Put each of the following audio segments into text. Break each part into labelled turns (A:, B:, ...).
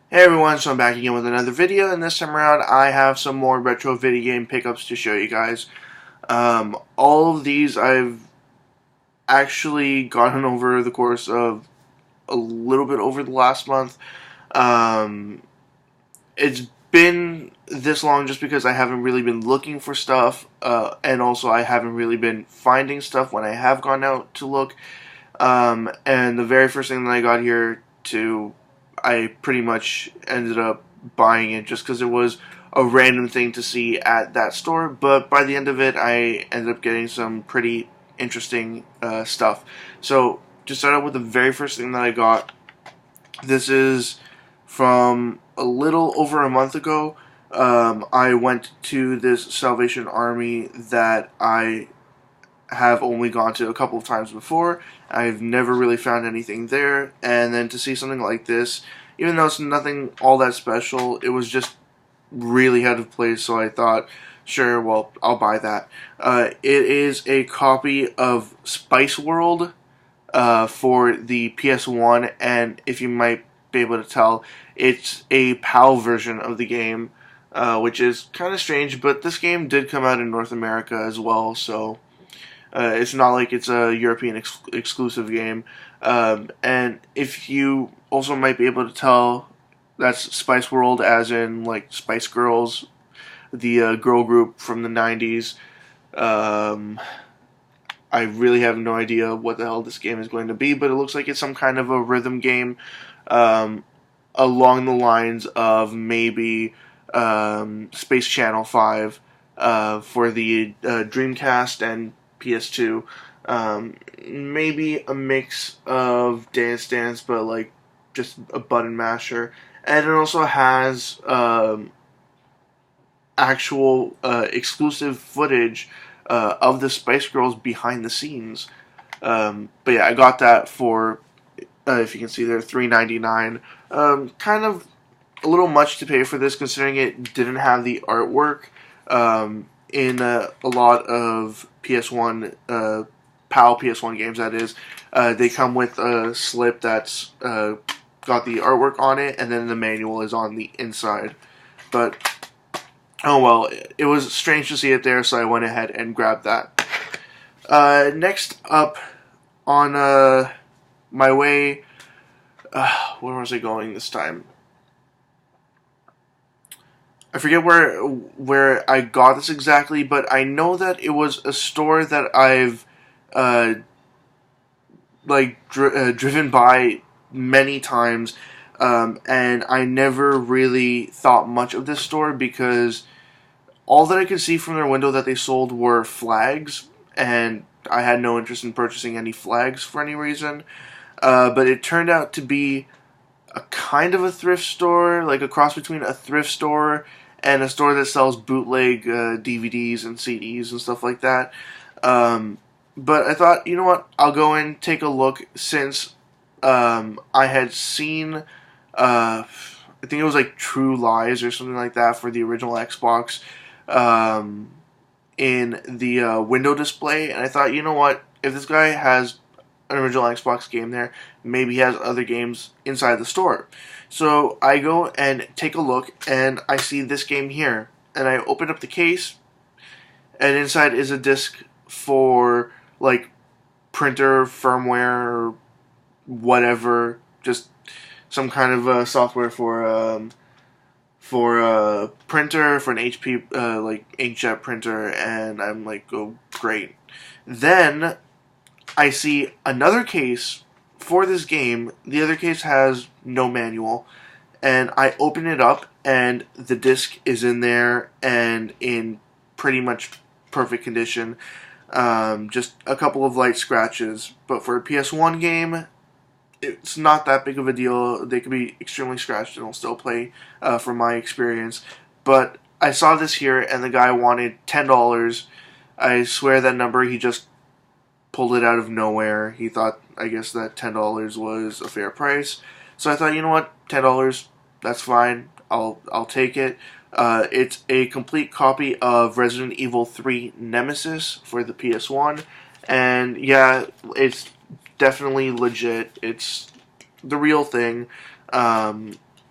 A: Hey everyone, so I'm back again with another video, and this time around I have some more retro video game pickups to show you guys. All of these I've actually gotten over the course of a little bit over the last month. Um, it's been this long just because I haven't really been looking for stuff, and also I haven't really been finding stuff when I have gone out to look. And the very first thing that I got here to, I pretty much ended up buying it just because it was a random thing to see at that store. But by the end of it, I ended up getting some pretty interesting stuff. So to start out with the very first thing that I got, this is from a little over a month ago. I went to this Salvation Army that I have only gone to a couple of times before. I've never really found anything there, and then to see something like this, even though it's nothing all that special, it was just really out of place, so I thought, sure, well, I'll buy that. It is a copy of Spice World for the PS1, and if you might be able to tell, it's a PAL version of the game, which is kind of strange, but this game did come out in North America as well, so it's not like it's a European exclusive game. And if you also might be able to tell, that's Spice World, as in like Spice Girls, the girl group from the 90s. Um, I really have no idea what the hell this game is going to be, but it looks like it's some kind of a rhythm game um, along the lines of maybe Space Channel 5 for the Dreamcast and PS2. Maybe a mix of Dance Dance, but like just a button masher. And it also has actual exclusive footage of the Spice Girls behind the scenes. But yeah, I got that for, if you can see there, $3.99. Kind of a little much to pay for this, considering it didn't have the artwork. In a lot of PS1, PAL PS1 games, that is, they come with a slip that's got the artwork on it, and then the manual is on the inside. But oh well, it was strange to see it there, so I went ahead and grabbed that. Next up on my way, where was I going this time? I forget where I got this exactly, but I know that it was a store that I've uh, driven by many times, and I never really thought much of this store because all that I could see from their window that they sold were flags, and I had no interest in purchasing any flags for any reason. But it turned out to be a kind of a thrift store, like a cross between a thrift store and a store that sells bootleg DVDs and CDs and stuff like that. But I thought, you know what, I'll go and take a look since I had seen, I think it was like True Lies or something like that for the original Xbox um, in the window display, and I thought, you know what, if this guy has an original Xbox game there, maybe he has other games inside the store. So I go and take a look, and I see this game here, and I open up the case, and inside is a disc for like printer firmware or whatever, just some kind of software for a printer, for an HP like inkjet printer, and I'm like, oh great. Then I see another case for this game. The other case has no manual, and I open it up, and the disc is in there and in pretty much perfect condition. Just a couple of light scratches, but for a PS1 game, it's not that big of a deal. They could be extremely scratched and it'll still play, from my experience. But I saw this here, and the guy wanted $10. I swear that number, he just pulled it out of nowhere. He thought, I guess, that $10 was a fair price. So I thought, you know what, $10, that's fine. I'll take it. It's a complete copy of Resident Evil 3 Nemesis for the PS1, and yeah, it's definitely legit. It's the real thing.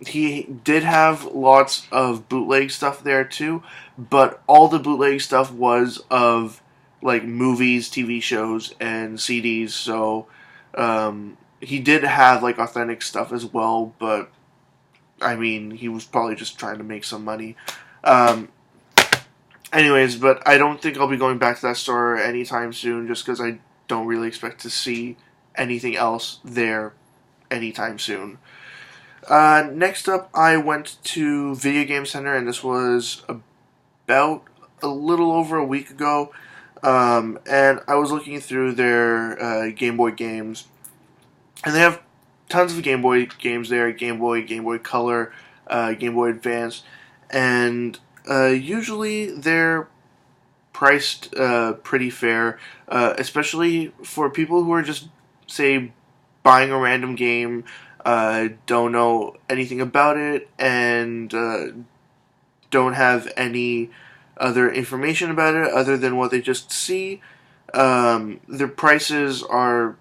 A: he did have lots of bootleg stuff there too, but all the bootleg stuff was of like movies, TV shows, and CDs. So he did have like authentic stuff as well, but I mean, he was probably just trying to make some money. Um, Anyways, but I don't think I'll be going back to that store anytime soon, just because I don't really expect to see anything else there anytime soon. Next up, I went to Video Game Center, and this was about a little over a week ago. And I was looking through their Game Boy games, and they have tons of Game Boy games there: Game Boy, Game Boy Color, Game Boy Advance, and usually they're priced pretty fair, especially for people who are just, say, buying a random game, don't know anything about it, and don't have any other information about it other than what they just see. Their prices are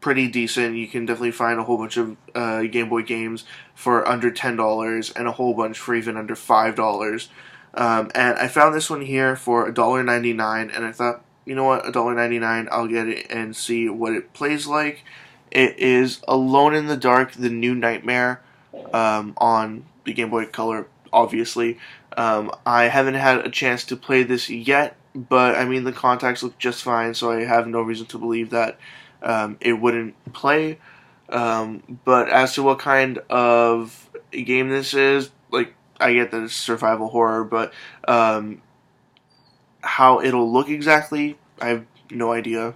A: pretty decent. You can definitely find a whole bunch of Game Boy games for under $10 and a whole bunch for even under $5. And I found this one here for $1.99, and I thought, you know what, $1.99, I'll get it and see what it plays like. It is Alone in the Dark, The New Nightmare, on the Game Boy Color, obviously. I haven't had a chance to play this yet, but I mean, the contacts look just fine, so I have no reason to believe that it wouldn't play. But as to what kind of game this is, like, I get that it's survival horror, but how it'll look exactly, I have no idea.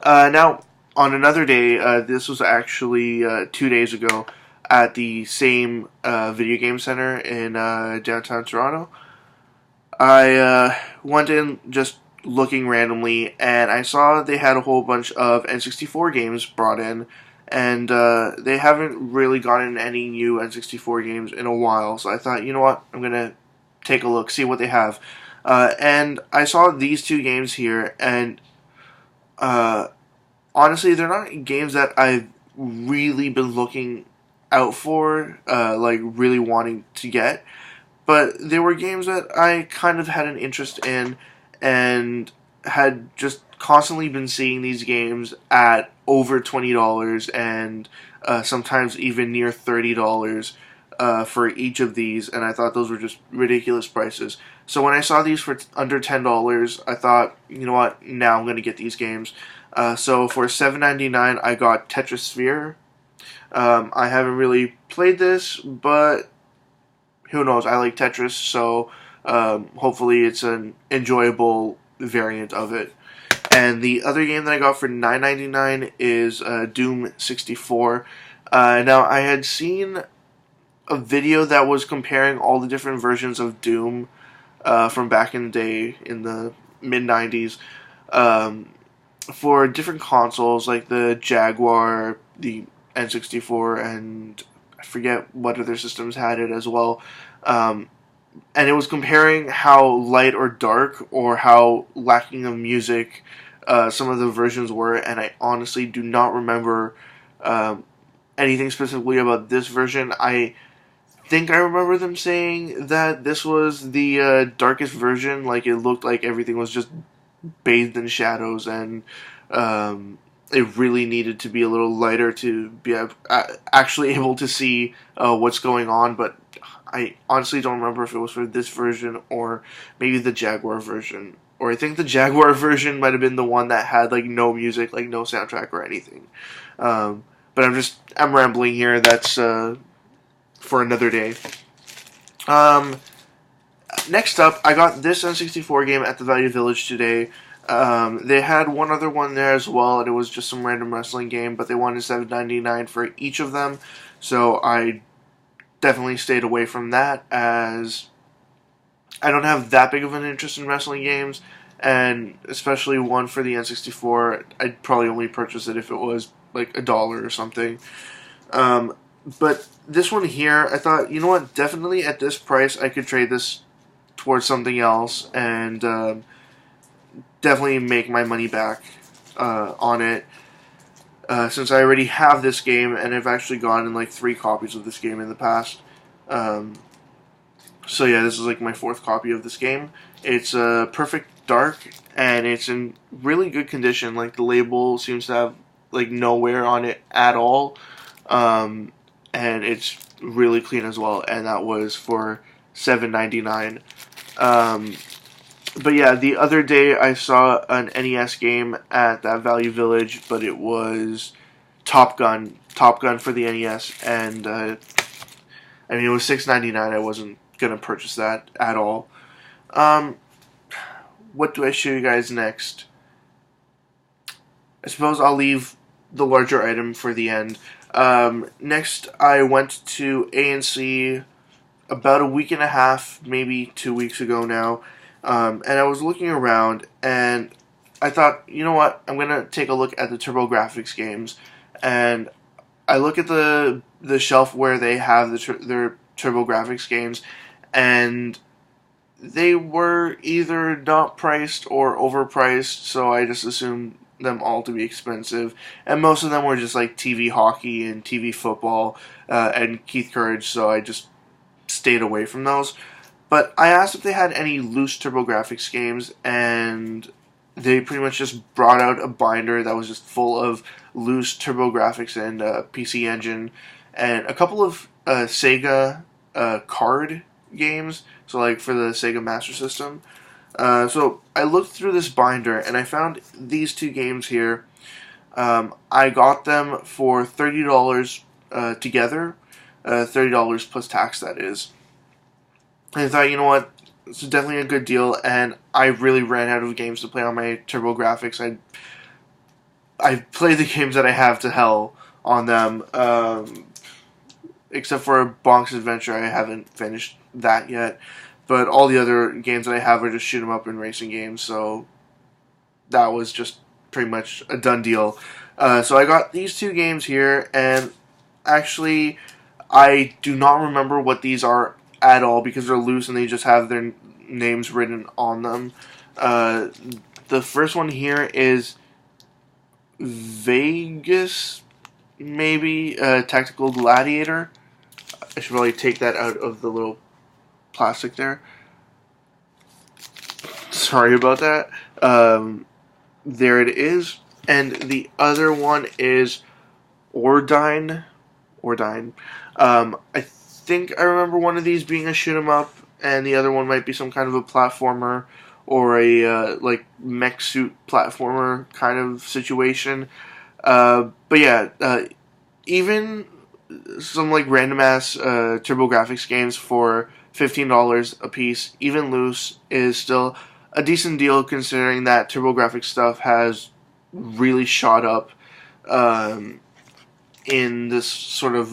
A: Now, on another day, this was actually 2 days ago, at the same video game center in downtown Toronto. I went in just looking randomly, and I saw they had a whole bunch of N64 games brought in, and they haven't really gotten any new N64 games in a while, so I thought, you know what, I'm going to take a look, see what they have. And I saw these two games here, and honestly, they're not games that I've really been looking out for, like really wanting to get, but they were games that I kind of had an interest in, and had just constantly been seeing these games at over $20 and sometimes even near $30 for each of these, and I thought those were just ridiculous prices. So when I saw these for under $10, I thought, you know what, now I'm going to get these games. So for $7.99, I got Tetris Sphere. I haven't really played this, but who knows, I like Tetris, so hopefully it's an enjoyable variant of it. And the other game that I got for $9.99 is Doom 64. Now, I had seen a video that was comparing all the different versions of Doom from back in the day, in the mid-90s, for different consoles, like the Jaguar, the N64, and I forget what other systems had it as well. And it was comparing how light or dark, or how lacking of music some of the versions were, and I honestly do not remember anything specifically about this version. I think I remember them saying that this was the darkest version, like it looked like everything was just bathed in shadows, and it really needed to be a little lighter to be actually able to see what's going on, but I honestly don't remember if it was for this version or maybe the Jaguar version. Or I think the Jaguar version might have been the one that had like no music, like no soundtrack or anything. But I'm rambling here. That's for another day. Next up, I got this N64 game at the Value Village today. They had one other one there as well, and it was just some random wrestling game, but they wanted $7.99 for each of them, so I definitely stayed away from that, as I don't have that big of an interest in wrestling games, and especially one for the N64, I'd probably only purchase it if it was like $1 or something. But this one here, I thought, you know what, definitely at this price I could trade this towards something else, and definitely make my money back on it. since I already have this game, and I've actually gotten like 3 copies of this game in the past. Um, so yeah, this is like my 4th copy of this game. It's perfect dark, and it's in really good condition. Like the label seems to have like no wear on it at all, and it's really clean as well. And that was for $7.99. But yeah, the other day I saw an NES game at that Value Village, but it was Top Gun for the NES, and I mean it was $6.99. I wasn't gonna purchase that at all. Um, what do I show you guys next? I suppose I'll leave the larger item for the end. Next, I went to ANC about a week and a half, maybe 2 weeks ago now, and I was looking around, and I thought, you know what, I'm gonna take a look at the TurboGrafx games, and I look at the shelf where they have their TurboGrafx games, and they were either not priced or overpriced, so I just assumed them all to be expensive, and most of them were just like TV hockey and TV football and Keith Courage, so I just stayed away from those. But I asked if they had any loose TurboGrafx games, and they pretty much just brought out a binder that was just full of loose TurboGrafx and PC Engine, and a couple of Sega card games, so like for the Sega Master System. So I looked through this binder, and I found these 2 games here. I got them for $30 together, $30 plus tax, that is. And I thought, you know what, it's definitely a good deal, and I really ran out of games to play on my TurboGrafx. I played the games that I have to hell on them, except for Bonk's Adventure. I haven't finished that yet, but all the other games that I have are just shoot 'em up and racing games, so that was just pretty much a done deal. So I got these 2 games here, and actually I do not remember what these are at all because they're loose and they just have their names written on them. The first one here is Vegas, maybe, Tactical Gladiator. I should probably take that out of the little plastic there. Sorry about that. There it is. And the other one is Ordine. I think I remember one of these being a shoot 'em up, and the other one might be some kind of a platformer or a like mech suit platformer kind of situation. But yeah, even some like random ass TurboGrafx games for $15 a piece, even loose, is still a decent deal considering that TurboGrafx stuff has really shot up in this sort of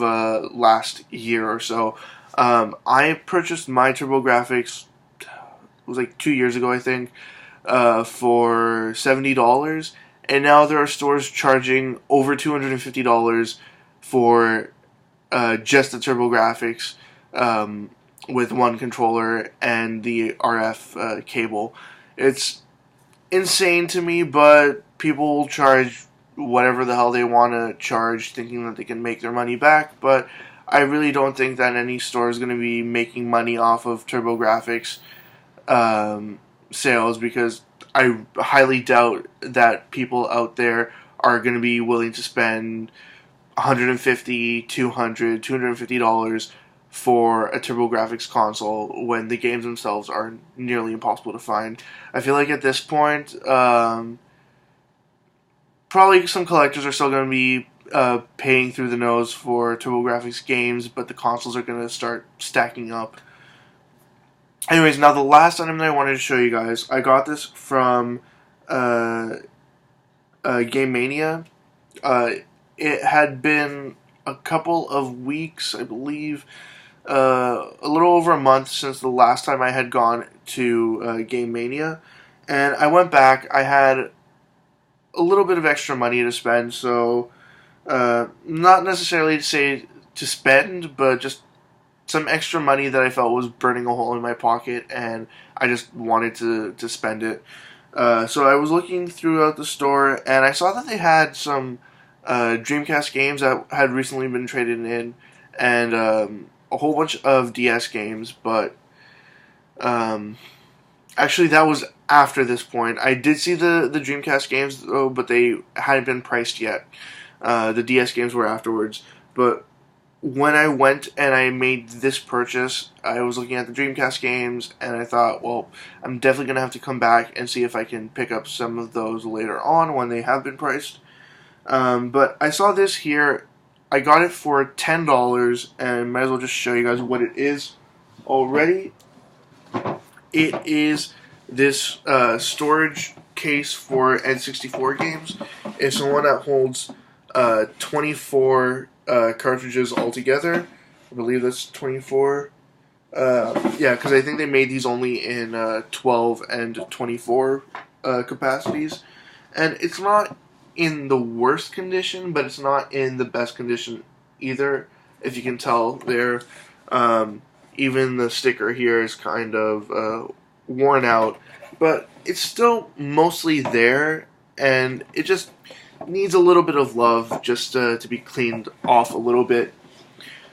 A: last year or so. I purchased my TurboGrafx, it was like 2 years ago, I think, for $70, and now there are stores charging over $250 for just the TurboGrafx with one controller and the RF cable. It's insane to me, but people will charge whatever the hell they want to charge, thinking that they can make their money back, but I really don't think that any store is going to be making money off of TurboGrafx sales, because I highly doubt that people out there are going to be willing to spend $150, $200, $250 for a TurboGrafx console when the games themselves are nearly impossible to find. I feel like at this point, probably some collectors are still going to be paying through the nose for TurboGrafx games, but the consoles are going to start stacking up. Anyways, now the last item that I wanted to show you guys, I got this from Game Mania. It had been a couple of weeks, I believe, a little over a month since the last time I had gone to Game Mania, and I went back. I had a little bit of extra money to spend, so not necessarily to say to spend, but just some extra money that I felt was burning a hole in my pocket, and I just wanted to spend it. So I was looking throughout the store, and I saw that they had some Dreamcast games that had recently been traded in, and a whole bunch of DS games, but actually that was after this point. I did see the Dreamcast games though, but they hadn't been priced yet. The DS games were afterwards, but when I went and I made this purchase, I was looking at the Dreamcast games, and I thought, well, I'm definitely going to have to come back and see if I can pick up some of those later on when they have been priced. But I saw this here. I got it for $10, and might as well just show you guys what it is already. It is this storage case for N64 games. It's the one that holds 24 cartridges altogether. I believe that's 24. Yeah, because I think they made these only in 12 and 24 capacities. And it's not in the worst condition, but it's not in the best condition either. If you can tell there, even the sticker here is kind of worn out, but it's still mostly there, and it just needs a little bit of love just to be cleaned off a little bit.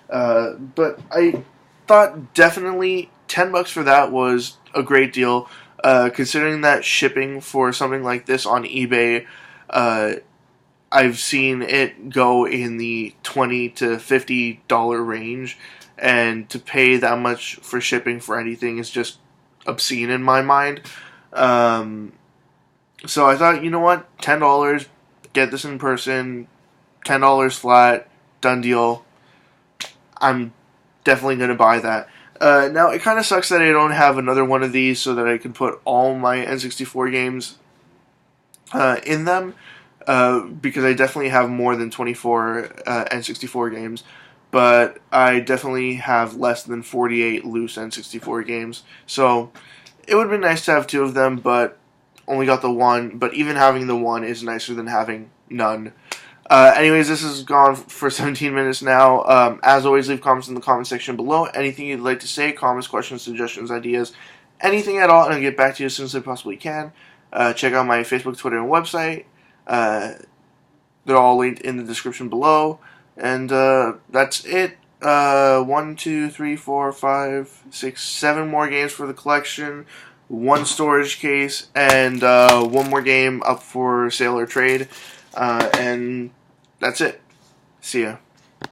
A: But I thought definitely $10 for that was a great deal, considering that shipping for something like this on eBay, I've seen it go in the $20 to $50 range, and to pay that much for shipping for anything is just obscene in my mind. So I thought, you know what, $10, get this in person, $10 flat, done deal. I'm definitely going to buy that. Now, it kind of sucks that I don't have another one of these so that I can put all my N64 games in them, because I definitely have more than 24 N64 games, but I definitely have less than 48 loose N64 games. So it would have been nice to have two of them, but only got the one. But even having the one is nicer than having none. Anyways, this has gone for 17 minutes now. As always, leave comments in the comment section below. Anything you'd like to say, comments, questions, suggestions, ideas, anything at all, and I'll get back to you as soon as I possibly can. Check out my Facebook, Twitter, and website. They're all linked in the description below. And that's it. 1, 2, 3, 4, 5, 6, 7 more games for the collection. 1 storage case, and 1 more game up for sale or trade. And that's it. See ya.